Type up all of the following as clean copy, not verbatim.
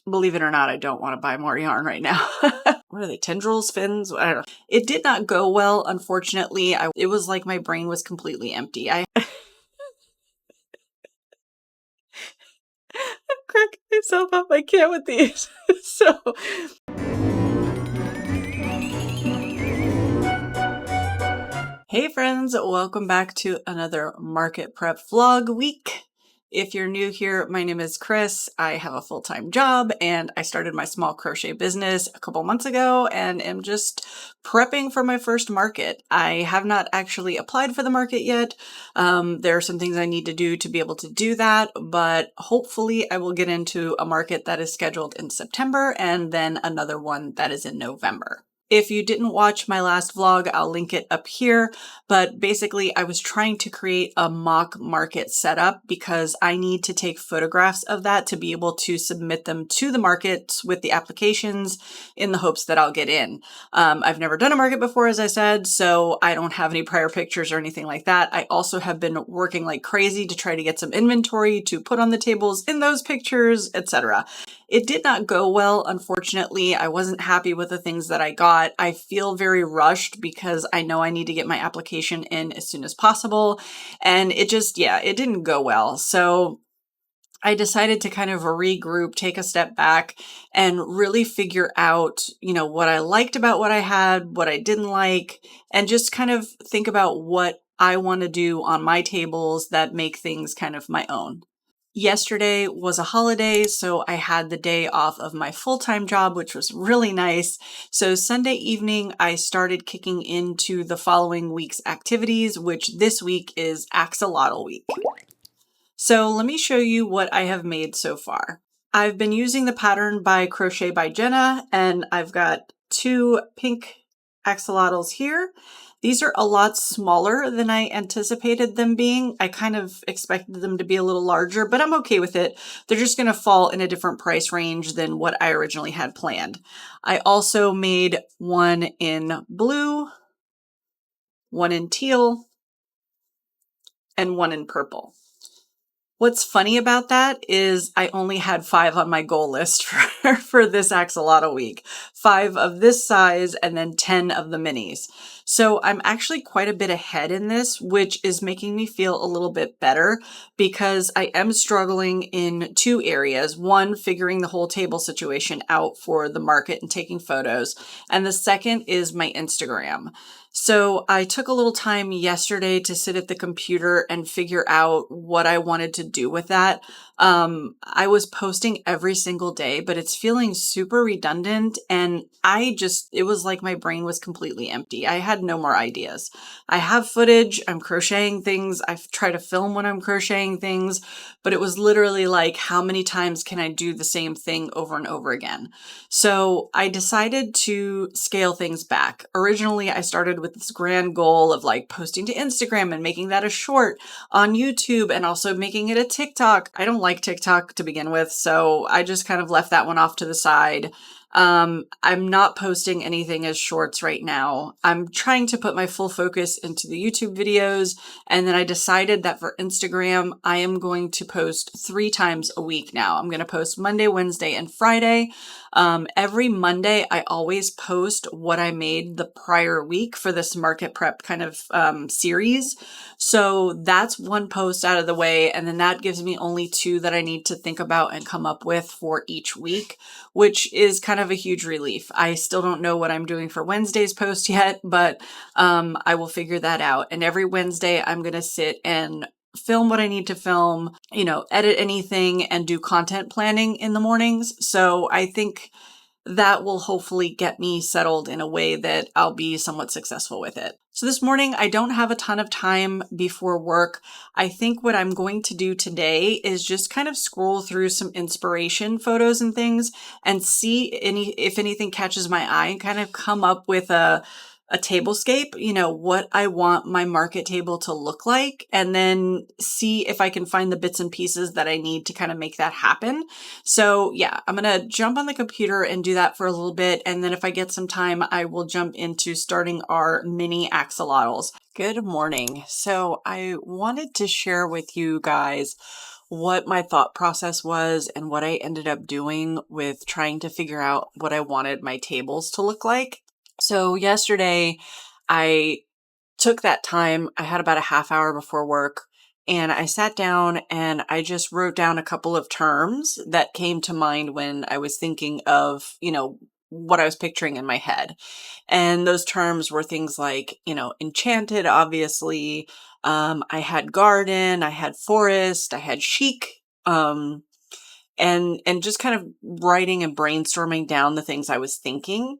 Believe it or not, I don't want to buy more yarn right now. What are they, tendrils, fins? I don't know. It did not go well, unfortunately. It was like my brain was completely empty. I'm cracking myself up. I can't with these. So, hey friends, welcome back to another market prep vlog week. If you're new here, my name is Chris. I have a full-time job and I started my small crochet business a couple months ago and am just prepping for my first market. I have not actually applied for the market yet. There are some things I need to do to be able to do that, but hopefully I will get into a market that is scheduled in September and then another one that is in November. If you didn't watch my last vlog, I'll link it up here, but basically I was trying to create a mock market setup because I need to take photographs of that to be able to submit them to the markets with the applications in the hopes that I'll get in. I've never done a market before, as I said, so I don't have any prior pictures or anything like that. I also have been working like crazy to try to get some inventory to put on the tables in those pictures, etc. It did not go well, unfortunately. I wasn't happy with the things that I got. I feel very rushed because I know I need to get my application in as soon as possible. And it just, yeah, it didn't go well. So I decided to kind of regroup, take a step back, and really figure out, what I liked about what I had, what I didn't like, and just kind of think about what I want to do on my tables that make things kind of my own. Yesterday was a holiday, so I had the day off of my full-time job, which was really nice. So Sunday evening, I started kicking into the following week's activities, which this week is Axolotl week. So let me show you what I have made so far. I've been using the pattern by Crochet by Jenna, and I've got 2 pink axolotls here. These are a lot smaller than I anticipated them being. I kind of expected them to be a little larger, but I'm okay with it. They're just going to fall in a different price range than what I originally had planned. I also made one in blue, one in teal, and one in purple. What's funny about that is I only had 5 on my goal list for this axolotl week. 5 of this size and then 10 of the minis. So I'm actually quite a bit ahead in this, which is making me feel a little bit better because I am struggling in 2 areas. One, figuring the whole table situation out for the market and taking photos. And the second is my Instagram. So I took a little time yesterday to sit at the computer and figure out what I wanted to do with that. I was posting every single day, but it's feeling super redundant and it was like my brain was completely empty. I had no more ideas. I have footage, I'm crocheting things, I try to film when I'm crocheting things, but it was literally like, how many times can I do the same thing over and over again? So I decided to scale things back. Originally, I started with this grand goal of like posting to Instagram and making that a short on YouTube and also making it a TikTok. I don't like TikTok to begin with, so I just kind of left that one off to the side. I'm not posting anything as shorts right now. I'm trying to put my full focus into the YouTube videos, and then I decided that for Instagram, I am going to post 3 times a week now. I'm going to post Monday, Wednesday, and Friday. Every Monday, I always post what I made the prior week for this market prep kind of series. So that's one post out of the way, and then that gives me only 2 that I need to think about and come up with for each week, which is kind of a huge relief. I still don't know what I'm doing for Wednesday's post yet, but I will figure that out. And every Wednesday, I'm going to sit and film what I need to film, edit anything and do content planning in the mornings. So I think that will hopefully get me settled in a way that I'll be somewhat successful with it. So this morning, I don't have a ton of time before work. I think what I'm going to do today is just kind of scroll through some inspiration photos and things and see if anything catches my eye and kind of come up with a tablescape, what I want my market table to look like, and then see if I can find the bits and pieces that I need to kind of make that happen. So yeah, I'm going to jump on the computer and do that for a little bit. And then if I get some time, I will jump into starting our mini axolotls. Good morning. So I wanted to share with you guys what my thought process was and what I ended up doing with trying to figure out what I wanted my tables to look like. So yesterday I took that time. I had about a half hour before work, and I sat down and I just wrote down a couple of terms that came to mind when I was thinking of, what I was picturing in my head. And those terms were things like, enchanted, obviously. I had garden, I had forest, I had chic. And just kind of writing and brainstorming down the things I was thinking.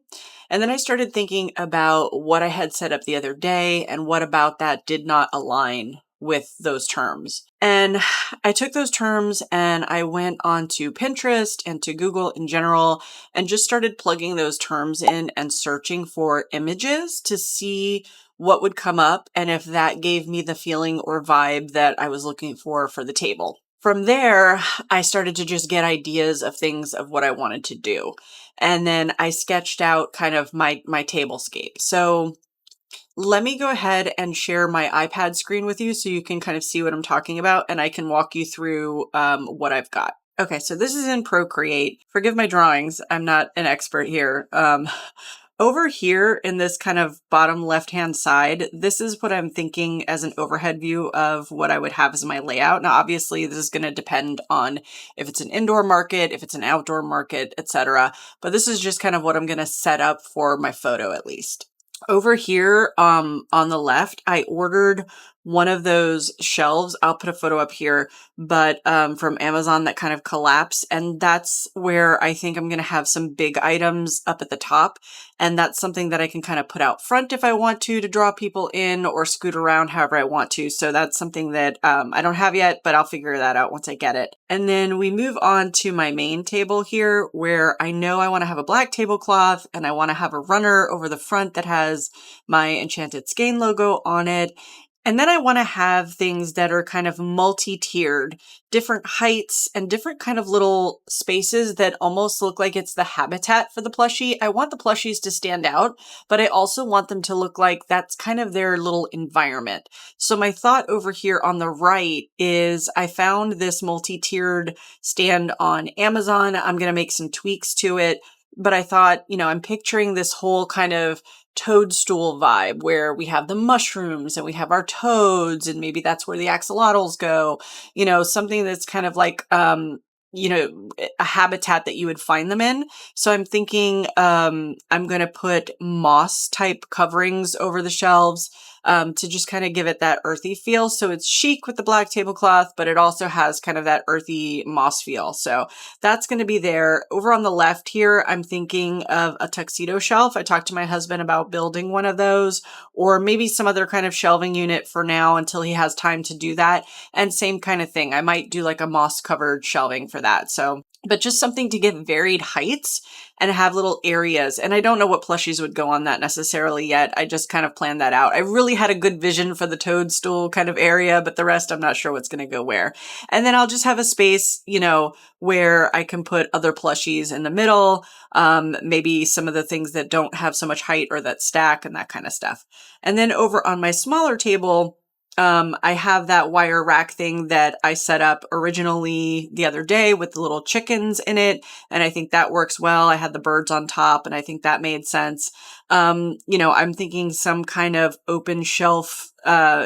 And then I started thinking about what I had set up the other day and what about that did not align with those terms. And I took those terms and I went on to Pinterest and to Google in general and just started plugging those terms in and searching for images to see what would come up and if that gave me the feeling or vibe that I was looking for the table. From there, I started to just get ideas of things of what I wanted to do. And then I sketched out kind of my tablescape. So let me go ahead and share my iPad screen with you so you can kind of see what I'm talking about and I can walk you through what I've got. Okay, so this is in Procreate. Forgive my drawings. I'm not an expert here. Over here in this kind of bottom left-hand side, this is what I'm thinking as an overhead view of what I would have as my layout. Now, obviously, this is going to depend on if it's an indoor market, if it's an outdoor market, etc. But this is just kind of what I'm going to set up for my photo at least. Over here on the left, I ordered one of those shelves. I'll put a photo up here, but from Amazon that kind of collapse. And that's where I think I'm going to have some big items up at the top. And that's something that I can kind of put out front if I want to draw people in or scoot around however I want to. So that's something that I don't have yet, but I'll figure that out once I get it. And then we move on to my main table here where I know I want to have a black tablecloth and I want to have a runner over the front that has my Enchanted Skein logo on it. And then I want to have things that are kind of multi-tiered, different heights and different kind of little spaces that almost look like it's the habitat for the plushie. I want the plushies to stand out, but I also want them to look like that's kind of their little environment. So my thought over here on the right is I found this multi-tiered stand on Amazon. I'm going to make some tweaks to it, but I thought, I'm picturing this whole kind of toadstool vibe where we have the mushrooms and we have our toads and maybe that's where the axolotls go, something that's kind of like, a habitat that you would find them in. So I'm thinking, I'm going to put moss type coverings over the shelves, to just kind of give it that earthy feel. So it's chic with the black tablecloth, but it also has kind of that earthy moss feel. So that's going to be there. Over on the left here, I'm thinking of a tuxedo shelf. I talked to my husband about building one of those or maybe some other kind of shelving unit for now until he has time to do that. And same kind of thing. I might do like a moss covered shelving for that. So, but just something to get varied heights and have little areas. And I don't know what plushies would go on that necessarily yet. I just kind of planned that out. I really had a good vision for the toadstool kind of area, but the rest I'm not sure what's going to go where. And then I'll just have a space, where I can put other plushies in the middle, maybe some of the things that don't have so much height or that stack and that kind of stuff. And then over on my smaller table, I have that wire rack thing that I set up originally the other day with the little chickens in it. And I think that works well. I had the birds on top and I think that made sense. I'm thinking some kind of open shelf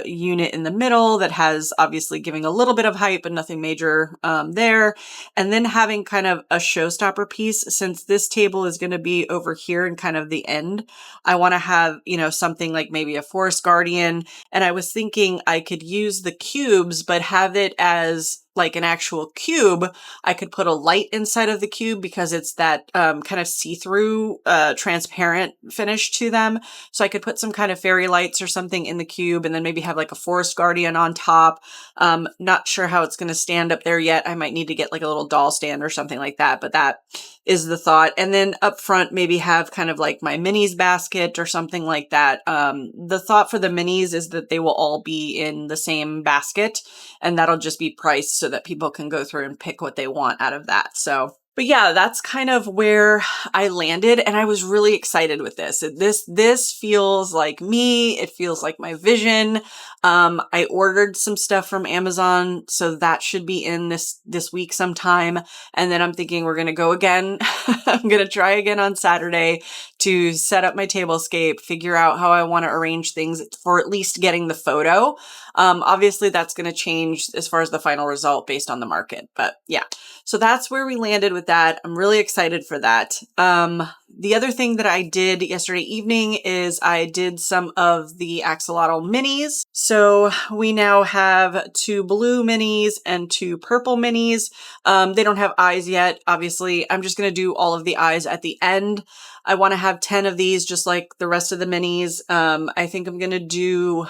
unit in the middle that has obviously giving a little bit of height, but nothing major there. And then having kind of a showstopper piece, since this table is going to be over here and kind of the end, I want to have, something like maybe a forest guardian. And I was thinking I could use the cubes, but have it as like an actual cube. I could put a light inside of the cube because it's that kind of see-through, transparent finish to them. So I could put some kind of fairy lights or something in the cube and then maybe have like a forest guardian on top. Not sure how it's going to stand up there yet. I might need to get like a little doll stand or something like that, but that is the thought. And then up front, maybe have kind of like my minis basket or something like that. The thought for the minis is that they will all be in the same basket and that'll just be priced so that people can go through and pick what they want out of that. So But yeah, that's kind of where I landed, and I was really excited with this. This feels like me. It feels like my vision. I ordered some stuff from Amazon, so that should be in this week sometime. And then I'm thinking we're gonna go again. I'm gonna try again on Saturday to set up my tablescape, figure out how I want to arrange things for at least getting the photo. Obviously, that's going to change as far as the final result based on the market. But yeah, so that's where we landed with that. I'm really excited for that. The other thing that I did yesterday evening is I did some of the axolotl minis. So we now have 2 blue minis and 2 purple minis. They don't have eyes yet, obviously. I'm just going to do all of the eyes at the end. I want to have 10 of these just like the rest of the minis. I think I'm going to do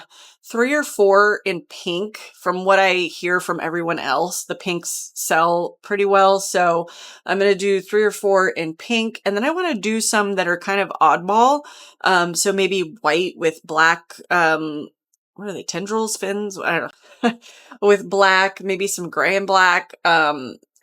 3 or 4 in pink. From what I hear from everyone else, the pinks sell pretty well. So I'm going to do 3 or 4 in pink. And then I want to do some that are kind of oddball. So maybe white with black, what are they? Tendrils, fins? I don't know. With black, maybe some gray and black.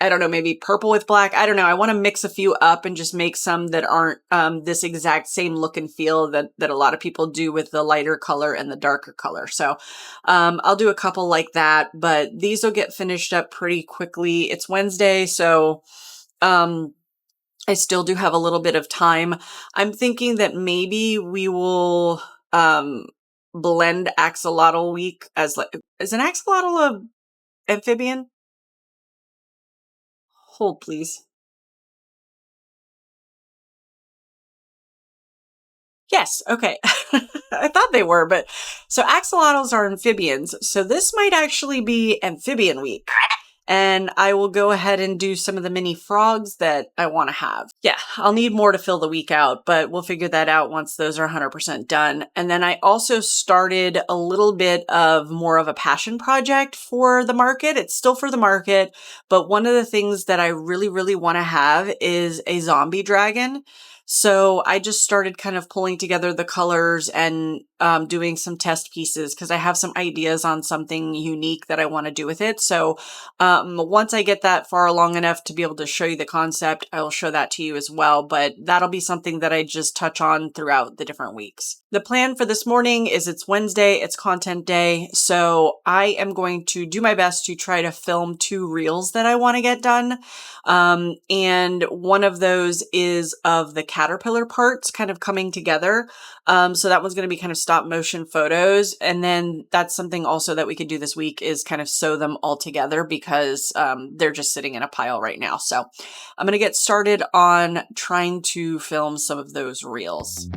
I don't know, maybe purple with black. I don't know. I want to mix a few up and just make some that aren't this exact same look and feel that a lot of people do with the lighter color and the darker color. So I'll do a couple like that, but these will get finished up pretty quickly. It's Wednesday, so I still do have a little bit of time. I'm thinking that maybe we will blend axolotl week as like, is an axolotl a amphibian? Hold, please. Yes, okay. I thought they were, but so axolotls are amphibians. So this might actually be amphibian week. And I will go ahead and do some of the mini frogs that I want to have. Yeah, I'll need more to fill the week out, but we'll figure that out once those are 100% done. And then I also started a little bit of more of a passion project for the market. It's still for the market, but one of the things that I really, really want to have is a zombie dragon. So I just started kind of pulling together the colors and doing some test pieces because I have some ideas on something unique that I want to do with it. So once I get that far along enough to be able to show you the concept, I will show that to you as well. But that'll be something that I just touch on throughout the different weeks. The plan for this morning is it's Wednesday, it's content day. So I am going to do my best to try to film 2 reels that I want to get done. And one of those is of the caterpillar parts kind of coming together. So that one's going to be kind of stop motion photos. And then that's something also that we could do this week is kind of sew them all together because they're just sitting in a pile right now. So I'm going to get started on trying to film some of those reels.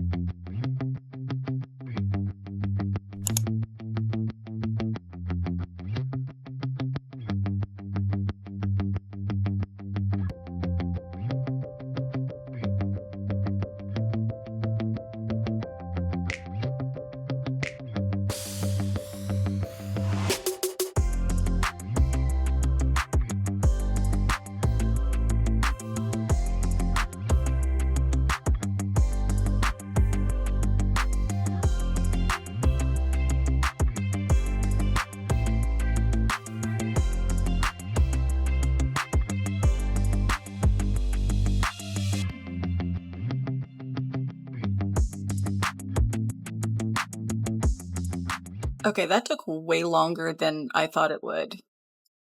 Okay, that took way longer than I thought it would.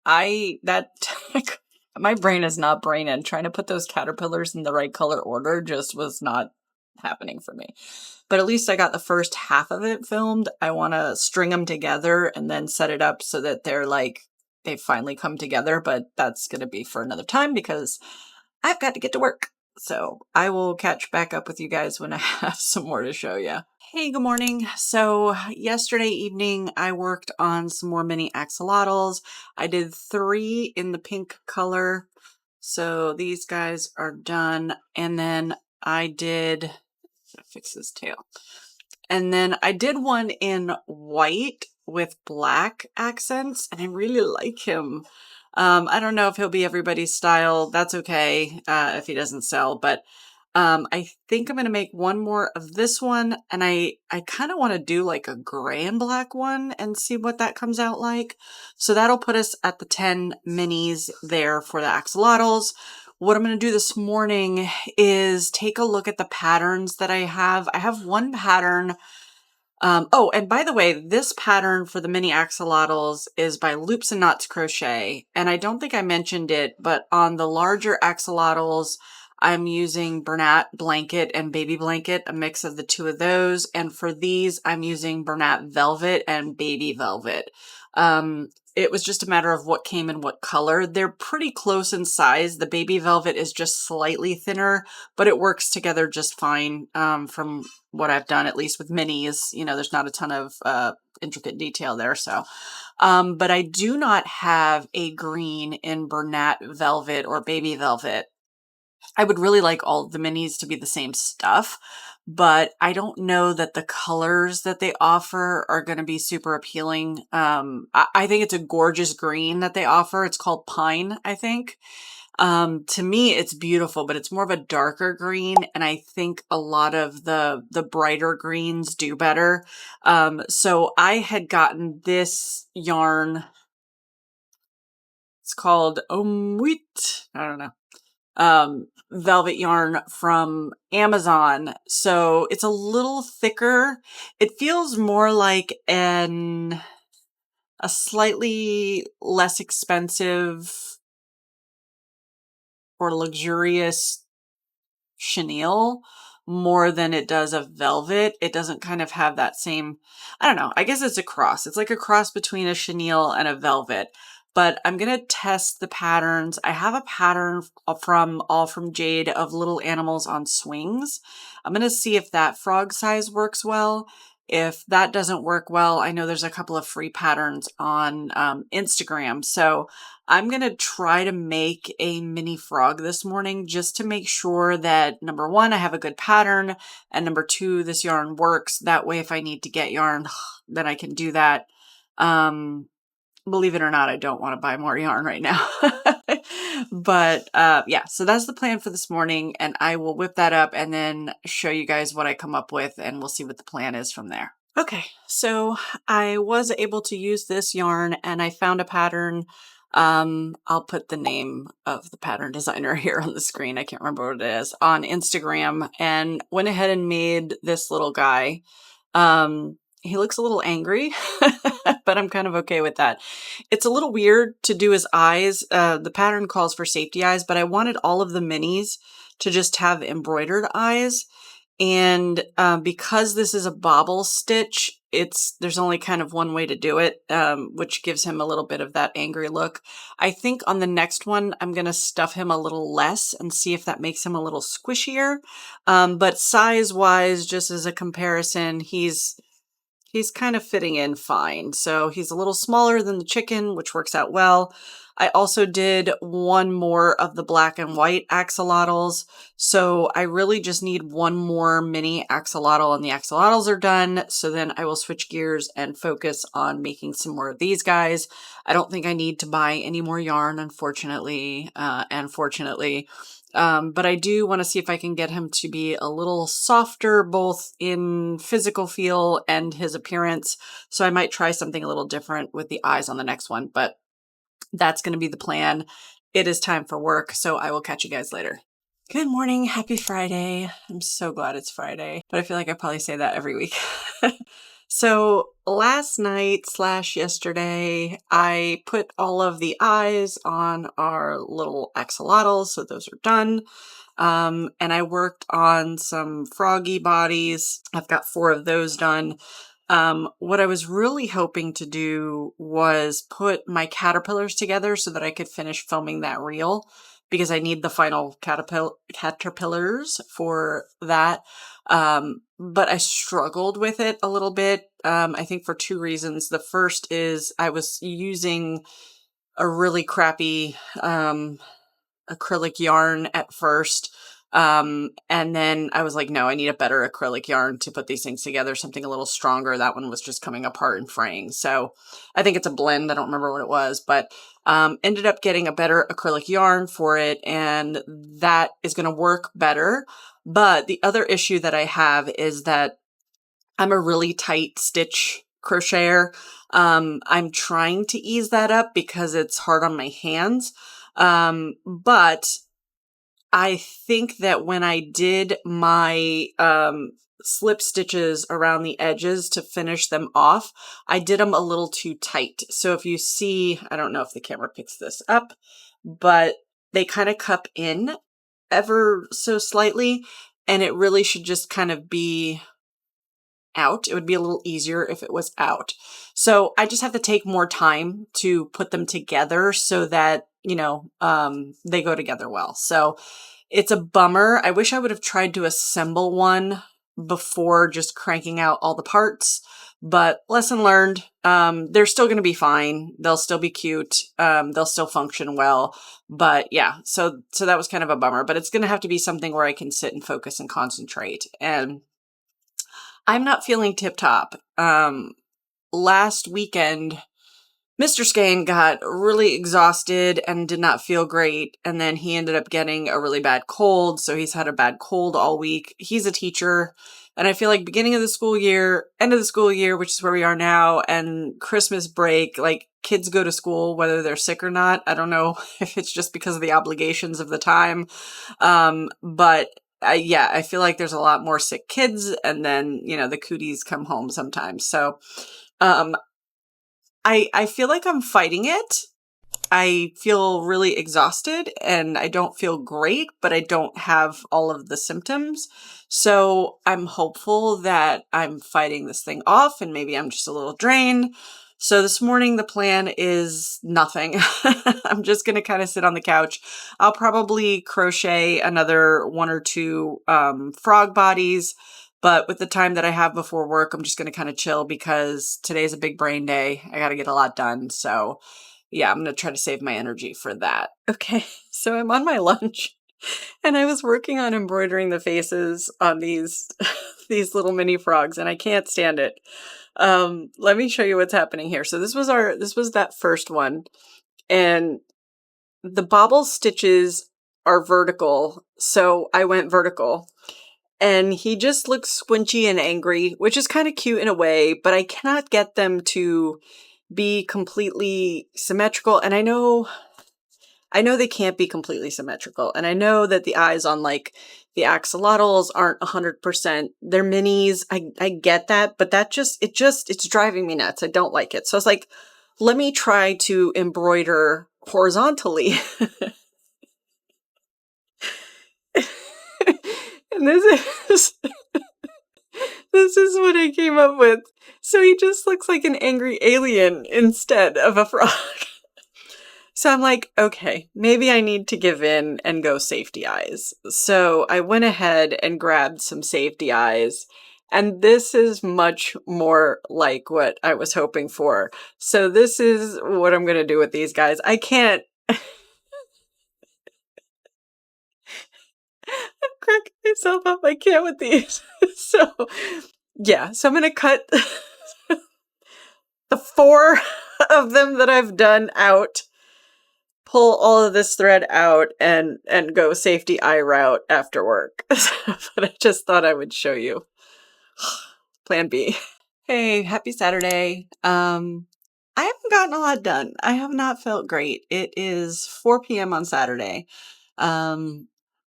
My brain is not braining. Trying to put those caterpillars in the right color order just was not happening for me. But at least I got the first half of it filmed. I want to string them together and then set it up so that they finally come together. But that's going to be for another time because I've got to get to work. So I will catch back up with you guys when I have some more to show you. Hey, good morning. So yesterday evening, I worked on some more mini axolotls. I did 3 in the pink color. So these guys are done. And then I did, fix this tail. And then I did one in white with black accents, and I really like him. I don't know if he'll be everybody's style. That's okay if he doesn't sell, but I think I'm going to make one more of this one, and I kind of want to do like a gray and black one and see what that comes out like. So that'll put us at the 10 minis there for the axolotls. what I'm going to do this morning is take a look at the patterns that I have. I have one pattern. Oh, and by the way, this pattern for the mini axolotls is by Loops and Knots Crochet. And I don't think I mentioned it, but on the larger axolotls, I'm using Bernat Blanket and Baby Blanket, a mix of the two of those. And for these, I'm using Bernat Velvet and Baby Velvet. It was just a matter of what came in what color. They're pretty close in size. The Baby Velvet is just slightly thinner, but it works together just fine from what I've done, at least with minis. You know, there's not a ton of intricate detail there. So, but I do not have a green in Bernat Velvet or Baby Velvet. I would really like all of the minis to be the same stuff, but I don't know that the colors that they offer are going to be super appealing. I think it's a gorgeous green that they offer. It's called Pine, I think. To me, it's beautiful, but it's more of a darker green, and I think a lot of the brighter greens do better. So I had gotten this yarn. It's called Omwit. I don't know. Velvet yarn from Amazon. So it's a little thicker. It feels more like a slightly less expensive or luxurious chenille more than it does a velvet. It doesn't kind of have that same, I don't know, I guess it's a cross. It's like a cross between a chenille and a velvet. But I'm going to test the patterns. I have a pattern from All From Jade of little animals on swings. I'm going to see if that frog size works well. If that doesn't work well, I know there's a couple of free patterns on Instagram. So I'm going to try to make a mini frog this morning just to make sure that, number one, I have a good pattern, and number two, this yarn works. That way, if I need to get yarn, then I can do that. Believe it or not, I don't want to buy more yarn right now. But yeah, so that's the plan for this morning, and I will whip that up and then show you guys what I come up with, and we'll see what the plan is from there. Okay, so I was able to use this yarn, and I found a pattern. I'll put the name of the pattern designer here on the screen. I can't remember what it is, on Instagram, and went ahead and made this little guy. He looks a little angry, but I'm kind of okay with that. It's a little weird to do his eyes. The pattern calls for safety eyes, but I wanted all of the minis to just have embroidered eyes. And because this is a bobble stitch, there's only kind of one way to do it, which gives him a little bit of that angry look. I think on the next one, I'm going to stuff him a little less and see if that makes him a little squishier. But size-wise, just as a comparison, he's kind of fitting in fine. So he's a little smaller than the chicken, which works out well. I also did one more of the black and white axolotls. So I really just need one more mini axolotl and the axolotls are done. So then I will switch gears and focus on making some more of these guys. I don't think I need to buy any more yarn, unfortunately, and fortunately. But I do want to see if I can get him to be a little softer, both in physical feel and his appearance. So I might try something a little different with the eyes on the next one, but that's going to be the plan. It is time for work, so I will catch you guys later. Good morning. Happy Friday. I'm so glad it's Friday, but I feel like I probably say that every week. So last night / yesterday, I put all of the eyes on our little axolotls, so those are done. And I worked on some froggy bodies. I've got 4 of those done. What I was really hoping to do was put my caterpillars together so that I could finish filming that reel, because I need the final caterpillars for that. But I struggled with it a little bit, I think for 2 reasons. The first is I was using a really crappy acrylic yarn at first. And then I was like, no, I need a better acrylic yarn to put these things together, something a little stronger. That one was just coming apart and fraying. So I think it's a blend. I don't remember what it was, but ended up getting a better acrylic yarn for it, and that is going to work better. But the other issue that I have is that I'm a really tight stitch crocheter. I'm trying to ease that up because it's hard on my hands. But I think that when I did my slip stitches around the edges to finish them off, I did them a little too tight. So if you see, I don't know if the camera picks this up, but they kind of cup in ever so slightly, and it really should just kind of be out. It would be a little easier if it was out. So I just have to take more time to put them together so that, you know, they go together well. So it's a bummer. I wish I would have tried to assemble one before just cranking out all the parts, but lesson learned. They're still going to be fine. They'll still be cute. They'll still function well, but yeah, so that was kind of a bummer, but it's going to have to be something where I can sit and focus and concentrate. And I'm not feeling tip-top. Last weekend, Mr. Skane got really exhausted and did not feel great, and then he ended up getting a really bad cold, so he's had a bad cold all week. He's a teacher, and I feel like beginning of the school year, end of the school year, which is where we are now, and Christmas break, like, kids go to school whether they're sick or not. I don't know if it's just because of the obligations of the time, but yeah, I feel like there's a lot more sick kids, and then, you know, the cooties come home sometimes. So, I feel like I'm fighting it. I feel really exhausted and I don't feel great, but I don't have all of the symptoms. So I'm hopeful that I'm fighting this thing off and maybe I'm just a little drained. So this morning the plan is nothing. I'm just going to kind of sit on the couch. I'll probably crochet another 1 or 2 frog bodies. But with the time that I have before work, I'm just going to kind of chill because today's a big brain day. I got to get a lot done. So yeah, I'm going to try to save my energy for that. Okay, so I'm on my lunch and I was working on embroidering the faces on these these little mini frogs and I can't stand it. Let me show you what's happening here. So this was that first one, and the bobble stitches are vertical. So I went vertical. And he just looks squinchy and angry, which is kind of cute in a way, but I cannot get them to be completely symmetrical. And I know they can't be completely symmetrical. And I know that the eyes on like the axolotls aren't 100%. They're minis. I get that, but it's driving me nuts. I don't like it. So I was like, let me try to embroider horizontally. And this is what I came up with. So he just looks like an angry alien instead of a frog. So I'm like, okay, maybe I need to give in and go safety eyes. So I went ahead and grabbed some safety eyes. And this is much more like what I was hoping for. So this is what I'm going to do with these guys. I can't crack myself up. I can't with these. So yeah, so I'm going to cut the 4 of them that I've done out, pull all of this thread out, and go safety eye route after work. But I just thought I would show you. Plan B. Hey, happy Saturday. I haven't gotten a lot done. I have not felt great. It is 4 p.m. on Saturday.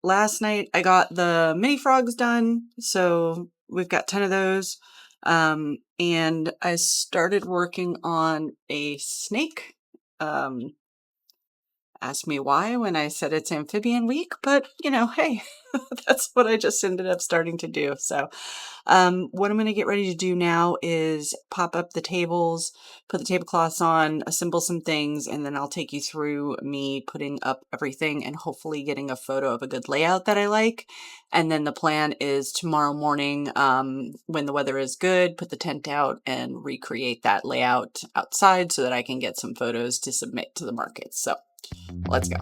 Last night I got the mini frogs done, so we've got 10 of those. And I started working on a snake. Ask me why when I said it's amphibian week, but you know, hey, that's what I just ended up starting to do. So what I'm going to get ready to do now is pop up the tables, put the tablecloths on, assemble some things, and then I'll take you through me putting up everything and hopefully getting a photo of a good layout that I like. And then the plan is tomorrow morning, when the weather is good, put the tent out and recreate that layout outside so that I can get some photos to submit to the market. So let's go.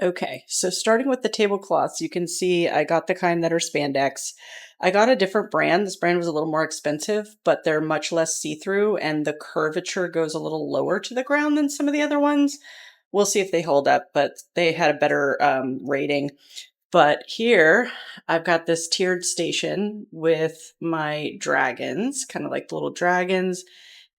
Okay, so starting with the tablecloths, you can see I got the kind that are spandex. I got a different brand. This brand was a little more expensive, but they're much less see-through and the curvature goes a little lower to the ground than some of the other ones. We'll see if they hold up, but they had a better rating. But here I've got this tiered station with my dragons, kind of like the little dragons,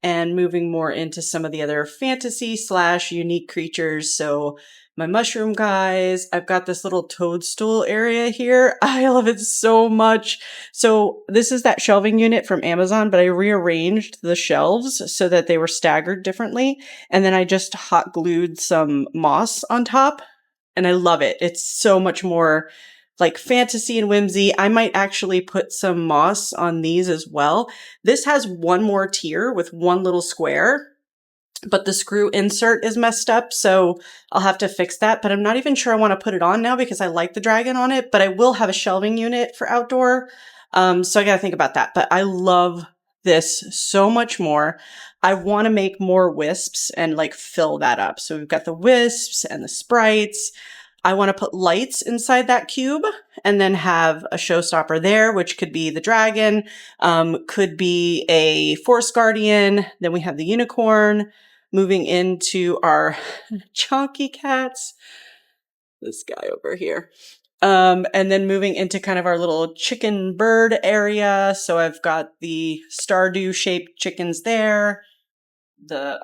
and moving more into some of the other fantasy slash unique creatures. So my mushroom guys, I've got this little toadstool area here. I love it so much. So this is that shelving unit from Amazon, but I rearranged the shelves so that they were staggered differently. And then I just hot glued some moss on top and I love it. It's so much more like fantasy and whimsy. I might actually put some moss on these as well. This has one more tier with one little square, but the screw insert is messed up, so I'll have to fix that. But I'm not even sure I want to put it on now because I like the dragon on it, but I will have a shelving unit for outdoor. So I got to think about that. But I love this so much more. I want to make more wisps and like fill that up. So we've got the wisps and the sprites. I want to put lights inside that cube and then have a showstopper there, which could be the dragon, could be a forest guardian. Then we have the unicorn moving into our chunky cats. This guy over here. And then moving into kind of our little chicken bird area. So I've got the Stardew shaped chickens there, the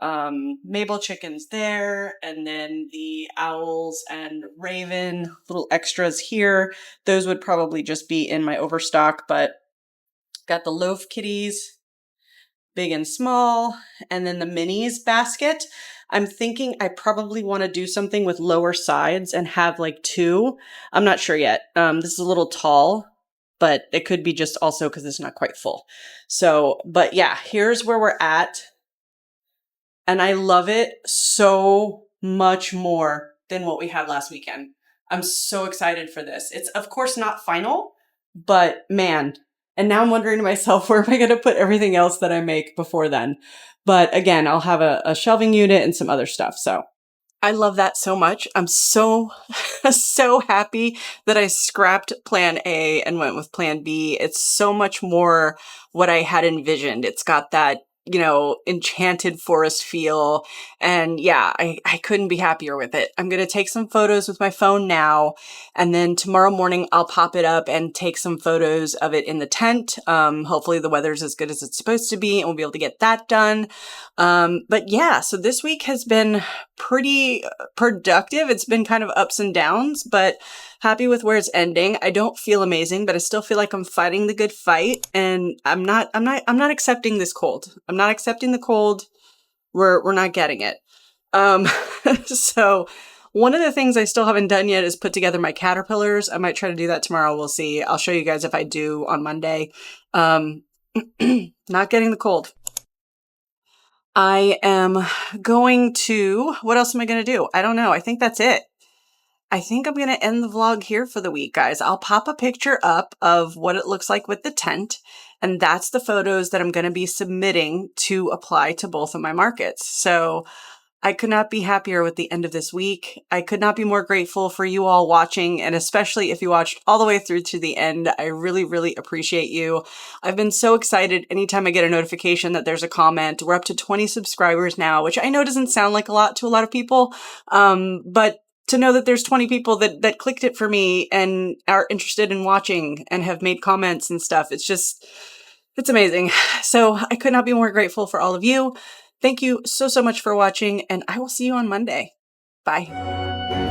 Mabel chickens there, and then the owls and raven little extras here. Those would probably just be in my overstock, but got the loaf kitties, big and small, and then the minis basket. I'm thinking I probably want to do something with lower sides and have like two. I'm not sure yet. This is a little tall, but it could be just also because it's not quite full. So, but yeah, here's where we're at. And I love it so much more than what we had last weekend. I'm so excited for this. It's of course not final, but man. And now I'm wondering to myself, where am I going to put everything else that I make before then? But again, I'll have a shelving unit and some other stuff. So I love that so much. I'm so, so happy that I scrapped plan A and went with plan B. It's so much more what I had envisioned. It's got that, you know, enchanted forest feel. And yeah, I couldn't be happier with it. I'm going to take some photos with my phone now. And then tomorrow morning, I'll pop it up and take some photos of it in the tent. Hopefully the weather's as good as it's supposed to be and we'll be able to get that done. But yeah, so this week has been pretty productive. It's been kind of ups and downs, but happy with where it's ending. I don't feel amazing, but I still feel like I'm fighting the good fight, and I'm not accepting this cold. I'm not accepting the cold. We're not getting it. So one of the things I still haven't done yet is put together my caterpillars. I might try to do that tomorrow. We'll see. I'll show you guys if I do on Monday. Not getting the cold. I am going to, what else am I going to do? I don't know. I think that's it. I think I'm going to end the vlog here for the week, guys. I'll pop a picture up of what it looks like with the tent, and that's the photos that I'm going to be submitting to apply to both of my markets. So I could not be happier with the end of this week. I could not be more grateful for you all watching, and especially if you watched all the way through to the end. I really, really appreciate you. I've been so excited anytime I get a notification that there's a comment. We're up to 20 subscribers now, which I know doesn't sound like a lot to a lot of people, but to know that there's 20 people that clicked it for me and are interested in watching and have made comments and stuff. It's amazing. So I could not be more grateful for all of you. Thank you so, so much for watching, and I will see you on Monday. Bye.